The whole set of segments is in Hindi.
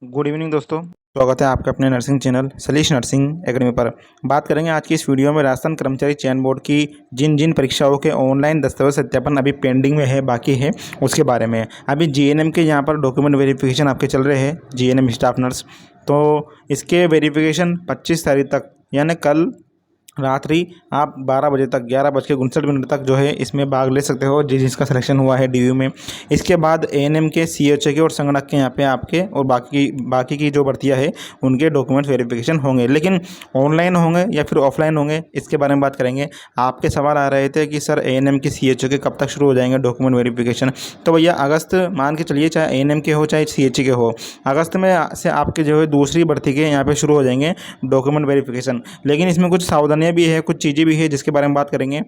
गुड इवनिंग दोस्तों। स्वागत है आपके अपने nursing channel Salish nursing academy पर। बात करेंगे आज की इस वीडियो में राजस्थान कर्मचारी चयन बोर्ड की जिन जिन परीक्षाओं के ऑनलाइन दस्तावेज सत्यापन अभी पेंडिंग में है, बाकी है, उसके बारे में। अभी जीएनएम के यहाँ पर डॉक्यूमेंट वेरिफिकेशन आपके चल रहे हैं, जीएनएम स्टाफ नर्स। तो इसके वेरिफिकेशन 25 तारीख तक यानी कल रात्रि आप 12 बजे तक 11:59 तक जो है इसमें भाग ले सकते हो, जिसका सिलेक्शन हुआ है डीयू में। इसके बाद एएनएम के, सीएचओ के और संगणक के यहाँ पे आपके और बाकी की जो भर्तियाँ है उनके डॉक्यूमेंट वेरिफिकेशन होंगे, लेकिन ऑनलाइन होंगे या फिर ऑफलाइन होंगे इसके बारे में बात करेंगे। आपके सवाल आ रहे थे कि सर एएनएम के, सीएचओ के कब तक शुरू हो जाएंगे डॉक्यूमेंट वेरिफिकेशन। तो भैया अगस्त मान के चलिए, चाहे एएनएम के हो चाहे सीएचओ के हो, अगस्त में से आपके जो है दूसरी भर्ती के यहाँ पे शुरू हो जाएंगे डॉक्यूमेंट वेरिफिकेशन। लेकिन इसमें कुछ सावधानियाँ भी है, कुछ चीज़ें भी है जिसके बारे में बात करेंगे।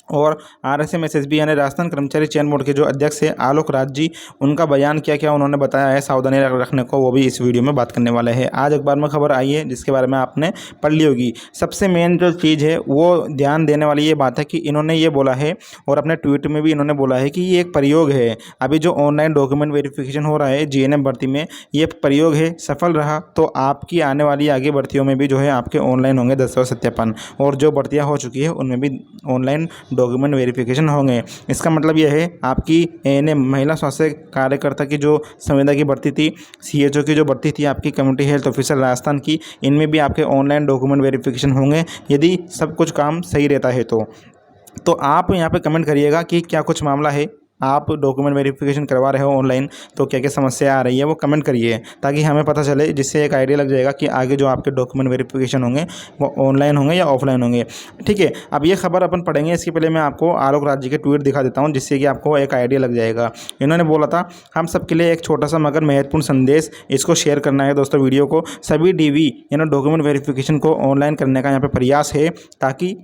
और आरएसएमएसएसबी यानी राजस्थान कर्मचारी चयन बोर्ड के जो अध्यक्ष है आलोक राज जी, उनका बयान क्या क्या उन्होंने बताया है सावधानी रखने को, वो भी इस वीडियो में बात करने वाले हैं। आज अखबार में खबर आई है जिसके बारे में आपने पढ़ ली होगी। सबसे मेन जो चीज़ है वो ध्यान देने वाली ये बात है कि इन्होंने ये बोला है और अपने ट्वीट में भी इन्होंने बोला है कि ये एक प्रयोग है। अभी जो ऑनलाइन डॉक्यूमेंट वेरिफिकेशन हो रहा है जीएनएम भर्ती में, ये प्रयोग है, सफल रहा तो आपकी आने वाली आगे भर्तियों में भी जो है आपके ऑनलाइन होंगे दस्तावेज सत्यापन, और जो भर्तियाँ हो चुकी है उनमें भी ऑनलाइन डॉक्यूमेंट वेरिफिकेशन होंगे। इसका मतलब यह है आपकी एएनएम महिला स्वास्थ्य कार्यकर्ता की जो संविदा की भर्ती थी, सीएचओ की जो भर्ती थी आपकी कम्युनिटी हेल्थ ऑफिसर राजस्थान की, इनमें भी आपके ऑनलाइन डॉक्यूमेंट वेरिफिकेशन होंगे यदि सब कुछ काम सही रहता है तो आप यहाँ पे कमेंट करिएगा कि क्या कुछ मामला है, आप डॉक्यूमेंट वेरिफिकेशन करवा रहे हो ऑनलाइन तो क्या क्या समस्या आ रही है वो कमेंट करिए, ताकि हमें पता चले, जिससे एक आइडिया लग जाएगा कि आगे जो आपके डॉक्यूमेंट वेरिफिकेशन होंगे वो ऑनलाइन होंगे या ऑफलाइन होंगे। ठीक है, अब ये खबर अपन पढ़ेंगे, इसके पहले मैं आपको आलोक राज जी के ट्वीट दिखा देता हूँ जिससे कि आपको एक आइडिया लग जाएगा। इन्होंने बोला था, हम सबके लिए एक छोटा सा मगर महत्वपूर्ण संदेश, इसको शेयर करना है दोस्तों वीडियो को। सभी डीवी यानी डॉक्यूमेंट वेरिफिकेशन को ऑनलाइन करने का यहाँ पे प्रयास है, ताकि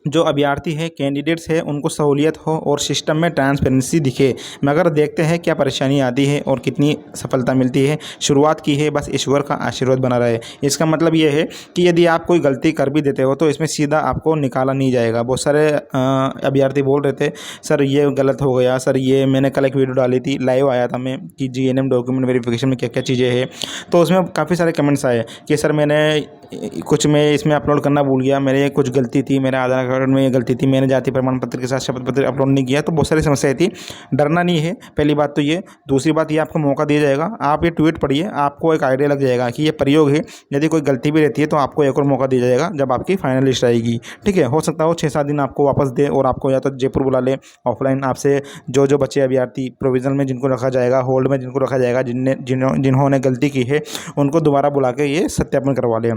जो अभ्यर्थी है, कैंडिडेट्स है, उनको सहूलियत हो और सिस्टम में ट्रांसपेरेंसी दिखे। मगर देखते हैं क्या परेशानी आती है और कितनी सफलता मिलती है। शुरुआत की है, बस ईश्वर का आशीर्वाद बना रहे। इसका मतलब ये है कि यदि आप कोई गलती कर भी देते हो तो इसमें सीधा आपको निकाला नहीं जाएगा। बहुत सारे अभ्यर्थी बोल रहे थे सर ये गलत हो गया, सर ये मैंने कल एक वीडियो डाली थी, लाइव आया था मैं, कि जीएनएम डॉक्यूमेंट वेरिफिकेशन में क्या क्या चीज़ें हैं। तो उसमें काफ़ी सारे कमेंट्स आए कि सर मैं इसमें अपलोड करना भूल गया, मेरे कुछ गलती थी, मेरे आधार कार्ड में ये गलती थी, मैंने जाति प्रमाण पत्र के साथ शपथ पत्र अपलोड नहीं किया। तो बहुत सारी समस्याएं थी। डरना नहीं है, पहली बात तो ये। दूसरी बात, ये आपको मौका दिया जाएगा, आप ये ट्वीट पढ़िए, आपको एक आइडिया लग जाएगा कि ये प्रयोग है। यदि कोई गलती भी रहती है तो आपको एक और मौका दिया जाएगा जब आपकी फाइनल लिस्ट आएगी। ठीक है, हो सकता हो 6-7 दिन आपको वापस दे और आपको या तो जयपुर बुला ले ऑफलाइन, आपसे जो बच्चे अभ्यर्थी प्रोविजनल में जिनको रखा जाएगा, होल्ड में जिनको रखा जाएगा, जिन्होंने गलती की है, उनको दोबारा बुला के ये सत्यापन करवा लें।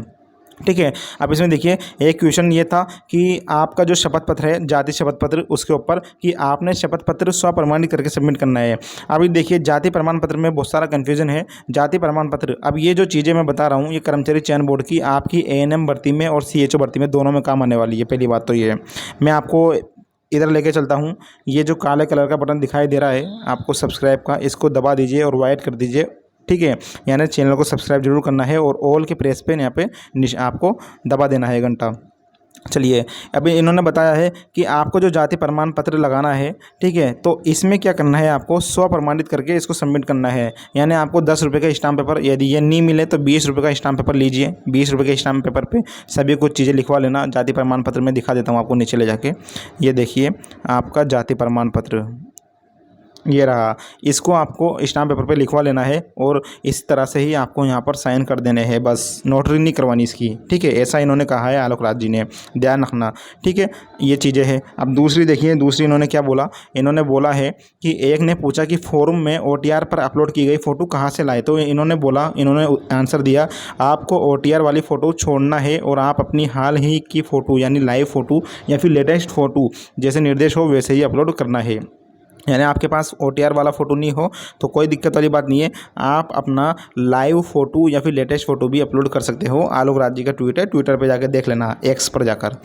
ठीक है, अब इसमें देखिए एक क्वेश्चन ये था कि आपका जो शपथ पत्र है, जाति शपथ पत्र, उसके ऊपर कि आपने शपथ पत्र स्वप्रमाणित करके सबमिट करना है। अभी देखिए जाति प्रमाण पत्र में बहुत सारा कन्फ्यूजन है। जाति प्रमाण पत्र, अब ये जो चीज़ें मैं बता रहा हूँ ये कर्मचारी चयन बोर्ड की आपकी एएनएम भर्ती में और सीएचओ भर्ती में दोनों में काम आने वाली है। पहली बात तो ये है, मैं आपको इधर लेके चलता हूँ। ये जो काले कलर का बटन दिखाई दे रहा है आपको सब्सक्राइब का, इसको दबा दीजिए और वाइट कर दीजिए। ठीक है, यानी चैनल को सब्सक्राइब जरूर करना है और ऑल के प्रेस पे यहाँ पे आपको दबा देना है घंटा। चलिए, अभी इन्होंने बताया है कि आपको जो जाति प्रमाण पत्र लगाना है, ठीक है, तो इसमें क्या करना है, आपको स्व प्रमाणित करके इसको सबमिट करना है। यानी आपको 10 रुपये का स्टाम्प पेपर, यदि ये नहीं मिले तो 20 रुपये का स्टाम्प पेपर लीजिए। 20 रुपये के स्टाम्प पेपर पे सभी कुछ चीज़ें लिखवा लेना। जाति प्रमाण पत्र में दिखा देता हूँ आपको नीचे ले जाके, ये देखिए आपका जाति प्रमाण पत्र ये रहा। इसको आपको स्टाम्प पेपर पे लिखवा लेना है और इस तरह से ही आपको यहाँ पर साइन कर देने हैं, बस नोटरी नहीं करवानी इसकी। ठीक है, ऐसा इन्होंने कहा है आलोक राज जी ने, ध्यान रखना। ठीक है, ये चीज़ें हैं। अब दूसरी देखिए, दूसरी इन्होंने क्या बोला, इन्होंने बोला है कि एक ने पूछा कि फोरम में OTR पर अपलोड की गई फ़ोटो कहाँ से लाए, तो इन्होंने आंसर दिया, आपको OTR वाली फ़ोटो छोड़ना है और आप अपनी हाल ही की फ़ोटो यानी लाइव फ़ोटो या फिर लेटेस्ट फ़ोटो जैसे निर्देश हो वैसे ही अपलोड करना है। यानी आपके पास OTR वाला फ़ोटो नहीं हो तो कोई दिक्कत वाली बात नहीं है, आप अपना लाइव फ़ोटो या फिर लेटेस्ट फ़ोटो भी अपलोड कर सकते हो। आलोक राज जी का ट्वीट है, ट्विटर पे जाकर देख लेना, एक्स पर जाकर।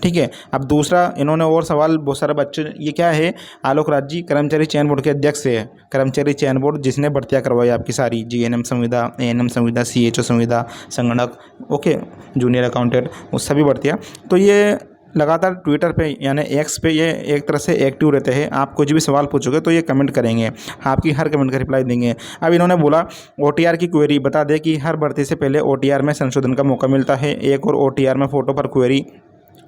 ठीक है, अब दूसरा इन्होंने और सवाल, बहुत सारे बच्चे, ये क्या है, आलोक राज जी कर्मचारी चयन बोर्ड के अध्यक्ष है। कर्मचारी चयन बोर्ड जिसने भर्तियाँ करवाई आपकी सारी, जीएनएम संविदा, एएनएम संविदा, सीएचओ संविदा, संगणक, ओके, जूनियर अकाउंटेंट, वो सभी भर्तियाँ। तो ये लगातार ट्विटर पे यानी एक्स पे ये एक तरह से एक्टिव रहते हैं। आप कुछ भी सवाल पूछोगे तो ये कमेंट करेंगे, आपकी हर कमेंट का रिप्लाई देंगे। अब इन्होंने बोला ओटीआर की क्वेरी बता दें कि हर भर्ती से पहले ओटीआर में संशोधन का मौका मिलता है। एक और ओटीआर में फ़ोटो पर क्वेरी,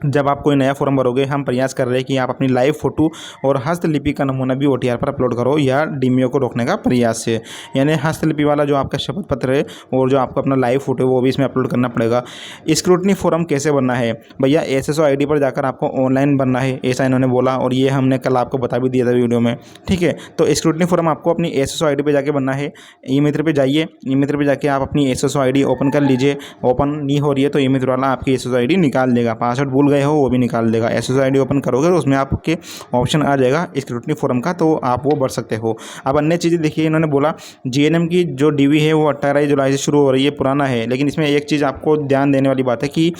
जब आप कोई नया फॉर्म भरोगे हम प्रयास कर रहे हैं कि आप अपनी लाइव फोटो और हस्तलिपि का नमूना भी ओटीआर पर अपलोड करो, या डीएमओ को रोकने का प्रयास है। यानी हस्तलिपि वाला जो आपका शपथ पत्र है और जो आपका अपना लाइव फोटो है वो भी इसमें अपलोड करना पड़ेगा। स्क्रूटनी फॉर्म कैसे बनना है भैया, एसएसओ आईडी पर जाकर आपको ऑनलाइन बनना है, ऐसा इन्होंने बोला, और ये हमने कल आपको बता भी दिया था वीडियो में। ठीक है, तो स्क्रूटनी फॉर्म आपको अपनी एसएसओ आईडी पर जाकर बनना है। ई मित्र पर जाइए, ई मित्र पर जाके आप अपनी एसएसओ आईडी ओपन कर लीजिए। ओपन नहीं हो रही है तो ई मित्र वाला आपकी एसएसओ आईडी निकाल देगा, पासवर्ड भूल गए हो वो भी निकाल देगा। एसएसओ आईडी ओपन करोगे तो उसमें आपके ऑप्शन आ जाएगा स्क्रूटनी फॉर्म का, तो आप वो भर सकते हो। अब अन्य चीज़ें देखिए, इन्होंने बोला जीएनएम की जो डीवी है वो 18 जुलाई से शुरू हो रही है, पुराना है, लेकिन इसमें एक चीज़ आपको ध्यान देने वाली बात है कि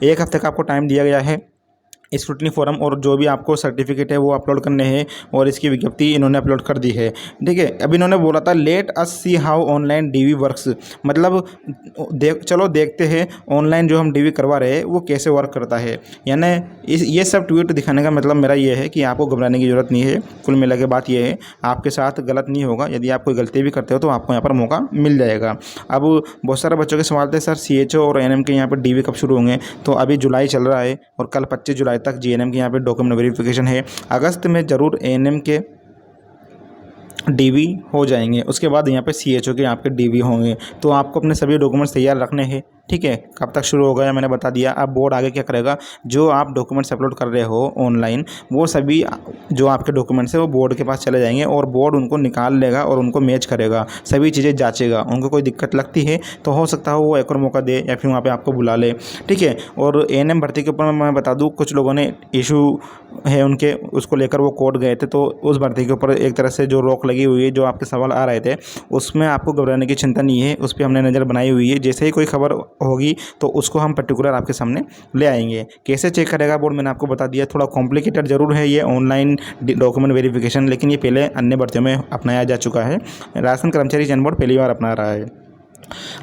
1 हफ्ते का आपको टाइम दिया गया है स्क्रूटनी फॉर्म, और जो भी आपको सर्टिफिकेट है वो अपलोड करने हैं, और इसकी विज्ञप्ति इन्होंने अपलोड कर दी है। ठीक है, अब इन्होंने बोला था let us see how online DV works, मतलब चलो देखते हैं ऑनलाइन जो हम डीवी करवा रहे हैं वो कैसे वर्क करता है। यानी ये सब ट्वीट दिखाने का मतलब मेरा ये है कि आपको घबराने की ज़रूरत नहीं है। कुल मिला के बात ये है, आपके साथ गलत नहीं होगा। यदि आप कोई गलती भी करते हो तो आपको यहाँ पर मौका मिल जाएगा। अब बहुत सारे बच्चों के सवाल थे, सर सीएचओ और एएनएम के यहाँ पर डीवी कब शुरू होंगे, तो अभी जुलाई चल रहा है और कल 25 जुलाई तक जीएनएम के यहाँ पे डॉक्यूमेंट वेरिफिकेशन है। अगस्त में ज़रूर एएनएम के डीवी हो जाएंगे, उसके बाद यहाँ पे सीएचओ के आपके डीवी होंगे। तो आपको अपने सभी डॉक्यूमेंट्स तैयार रखने हैं। ठीक है, कब तक शुरू होगा मैंने बता दिया। अब बोर्ड आगे क्या करेगा, जो आप डॉक्यूमेंट्स अपलोड कर रहे हो ऑनलाइन, वो सभी जो आपके डॉक्यूमेंट्स है वो बोर्ड के पास चले जाएंगे और बोर्ड उनको निकाल लेगा और उनको मैच करेगा, सभी चीज़ें जांचेगा। उनको कोई दिक्कत लगती है तो हो सकता है वो एक और मौका दे या फिर वहाँ पर आपको बुला ले। ठीक है, और एएनएम भर्ती के ऊपर मैं बता दूँ, कुछ लोगों ने इशू है उनके, उसको लेकर वो कोर्ट गए थे, तो उस भर्ती के ऊपर एक तरह से जो रोक लगी हुई है, जो आपके सवाल आ रहे थे, उसमें आपको घबराने की चिंता नहीं है। उस पर हमने नज़र बनाई हुई है। जैसे ही कोई खबर होगी तो उसको हम पर्टिकुलर आपके सामने ले आएंगे। कैसे चेक करेगा बोर्ड मैंने आपको बता दिया। थोड़ा कॉम्प्लिकेटेड ज़रूर है ये ऑनलाइन डॉक्यूमेंट वेरिफिकेशन, लेकिन ये पहले अन्य भर्तियों में अपनाया जा चुका है। राजस्थान कर्मचारी चयन बोर्ड पहली बार अपना रहा है।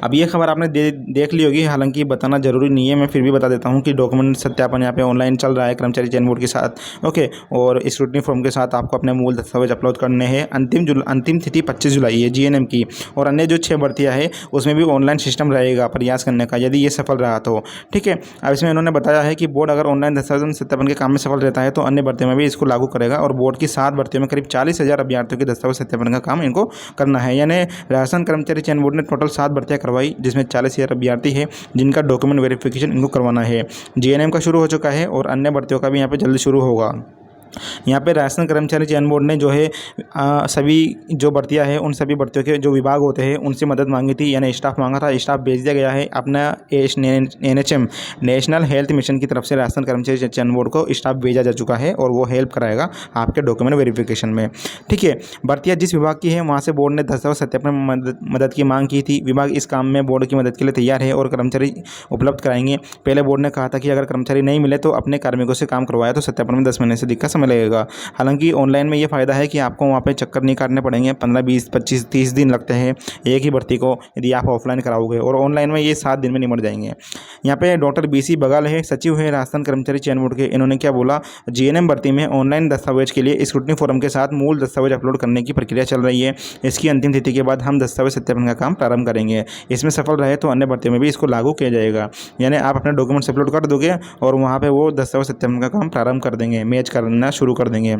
अब ये खबर आपने देख ली होगी, हालांकि बताना जरूरी नहीं है, मैं फिर भी बता देता हूँ कि डॉक्यूमेंट सत्यापन यहाँ पे ऑनलाइन चल रहा है कर्मचारी चयन बोर्ड के साथ। ओके, और स्क्रूटनी फॉर्म के साथ आपको अपने मूल दस्तावेज अपलोड करने हैं। अंतिम तिथि 25 जुलाई है जीएनएम की, और अन्य जो 6 भर्तियाँ हैं उसमें भी ऑनलाइन सिस्टम रहेगा प्रयास करने का, यदि ये सफल रहा तो। ठीक है, अब इसमें इन्होंने बताया है कि बोर्ड अगर ऑनलाइन दस्तावेज सत्यापन के काम में सफल रहता है तो अन्य भर्तियों में भी इसको लागू करेगा, और बोर्ड की 7 भर्तियों में करीब 40,000 अभ्यर्थियों के दस्तावेज सत्यापन का काम इनको करना है। यानी राजस्थान कर्मचारी चयन बोर्ड ने टोटल 7 भर्तियाँ करवाई, जिसमें 40,000 अभ्यर्थी है जिनका डॉक्यूमेंट वेरिफिकेशन इनको करवाना है। जीएनएम का शुरू हो चुका है और अन्य भर्तियों का भी यहाँ पे जल्दी शुरू होगा। यहाँ पे राजस्थान कर्मचारी चयन बोर्ड ने जो है सभी जो भर्तियाँ हैं उन सभी भर्तियों के जो विभाग होते हैं उनसे मदद मांगी थी, यानी स्टाफ मांगा था, स्टाफ भेज दिया गया है। अपना एनएचएम नेशनल हेल्थ मिशन की तरफ से राजस्थान कर्मचारी चयन बोर्ड को स्टाफ भेजा जा चुका है और वो हेल्प कराएगा आपके डॉक्यूमेंट वेरिफिकेशन में। ठीक है, भर्तियाँ जिस विभाग की है वहाँ से बोर्ड ने दस्तावेज सत्यापन मदद की मांग की थी। विभाग इस काम में बोर्ड की मदद के लिए तैयार है और कर्मचारी उपलब्ध कराएंगे। पहले बोर्ड ने कहा था कि अगर कर्मचारी नहीं मिले तो अपने कार्मिकों से काम करवाया तो सत्यापन में 10 महीने से दिक्कत लगेगा। हालांकि ऑनलाइन में ये फ़ायदा है कि आपको वहाँ पे चक्कर नहीं काटने पड़ेंगे। 15, 20, 25, 30 दिन लगते हैं एक ही भर्ती को, यदि आप ऑफलाइन कराओगे, और ऑनलाइन में ये 7 दिन में निपट जाएंगे। यहाँ पे डॉक्टर बीसी बघाल है, सचिव है राजस्थान कर्मचारी चयन बोर्ड के। इन्होंने क्या बोला, जीएनएम भर्ती में ऑनलाइन दस्तावेज के लिए स्क्रूटनी फॉर्म के साथ मूल दस्तावेज अपलोड करने की प्रक्रिया चल रही है। इसकी अंतिम तिथि के बाद हम दस्तावेज सत्यापन का काम प्रारंभ करेंगे। इसमें सफल रहे तो अन्य भर्तियों में भी इसको लागू किया जाएगा। यानी आप अपने डॉक्यूमेंट्स अपलोड कर दोगे और वहाँ पे वो दस्तावेज सत्यापन का काम प्रारंभ कर देंगे, मैच करना शुरू कर देंगे।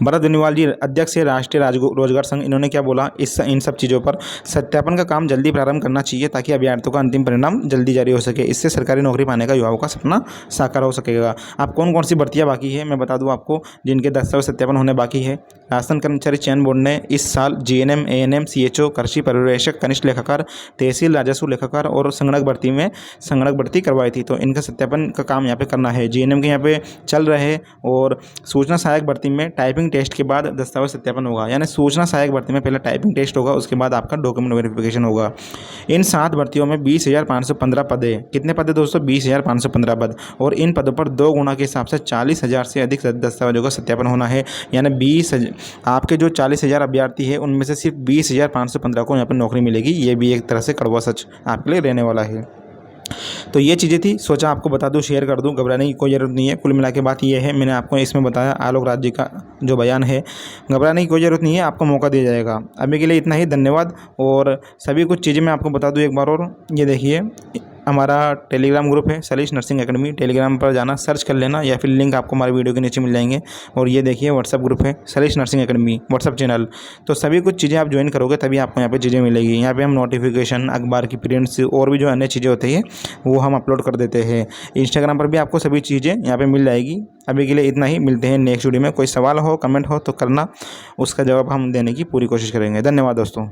भरत बेनीवाल जी अध्यक्ष है राष्ट्रीय रोजगार संघ, इन्होंने क्या बोला, इन सब चीज़ों पर सत्यापन का काम जल्दी प्रारंभ करना चाहिए ताकि अभ्यर्थियों का अंतिम परिणाम जल्दी जारी हो सके। इससे सरकारी नौकरी पाने का युवाओं का सपना साकार हो सकेगा। अब कौन सी भर्तियां बाकी है मैं बता दूं आपको, जिनके दस्तावेज सत्यापन होने बाकी है। राजस्थान कर्मचारी चयन बोर्ड ने इस साल जीएनएम, एएनएम, सीएचओ, कृषि पर्यवेक्षक, कनिष्ठ लेखाकार, तहसील राजस्व लेखाकार और संगणक भर्ती करवाई थी, तो इनका सत्यापन का काम यहाँ पे करना है। जीएनएम के यहाँ पे चल रहे हैं, और सूचना सहायक भर्ती में टाइपिंग टेस्ट के बाद दस्तावेज सत्यापन होगा। यानी सूचना सहायक भर्ती में पहले टाइपिंग टेस्ट होगा, उसके बाद आपका डॉक्यूमेंट वेरिफिकेशन होगा। इन 7 भर्तियों में 20,515 पद है। कितने पद है दोस्तों? 20,515 पद, और इन पदों पर 2 गुना के हिसाब से 40,000 से अधिक दस्तावेजों का सत्यापन होना है। यानी आपके जो 40,000 अभ्यर्थी है उनमें से सिर्फ 20,515 को यहाँ पर नौकरी मिलेगी। ये भी एक तरह से कड़वा सच आपके लिए रहने वाला है। तो ये चीज़ें थी, सोचा आपको बता दूं, शेयर कर दूं, घबराने की कोई ज़रूरत नहीं है। कुल मिला के बात ये है, मैंने आपको इसमें बताया आलोक राज जी का जो बयान है, घबराने की कोई ज़रूरत नहीं है, आपको मौका दिया जाएगा। अभी के लिए इतना ही, धन्यवाद। और सभी कुछ चीज़ें मैं आपको बता दूं एक बार और, ये देखिए हमारा टेलीग्राम ग्रुप है सलीश नर्सिंग एकेडमी, टेलीग्राम पर जाना, सर्च कर लेना, या फिर लिंक आपको हमारे वीडियो के नीचे मिल जाएंगे। और ये देखिए व्हाट्सअप ग्रुप है Salish nursing academy WhatsApp channel. तो सभी कुछ चीज़ें आप ज्वाइन करोगे तभी आपको यहाँ पे चीज़ें मिलेगी। यहाँ पे हम नोटिफिकेशन, अखबार की प्रिंट्स और भी जो अन्य चीज़ें होती है वो हम अपलोड कर देते हैं। इंस्टाग्राम पर भी आपको सभी चीज़ें यहाँ पे मिल जाएगी। अभी के लिए इतना ही, मिलते हैं नेक्स्ट वीडियो में। कोई सवाल हो, कमेंट हो तो करना, उसका जवाब हम देने की पूरी कोशिश करेंगे। धन्यवाद दोस्तों।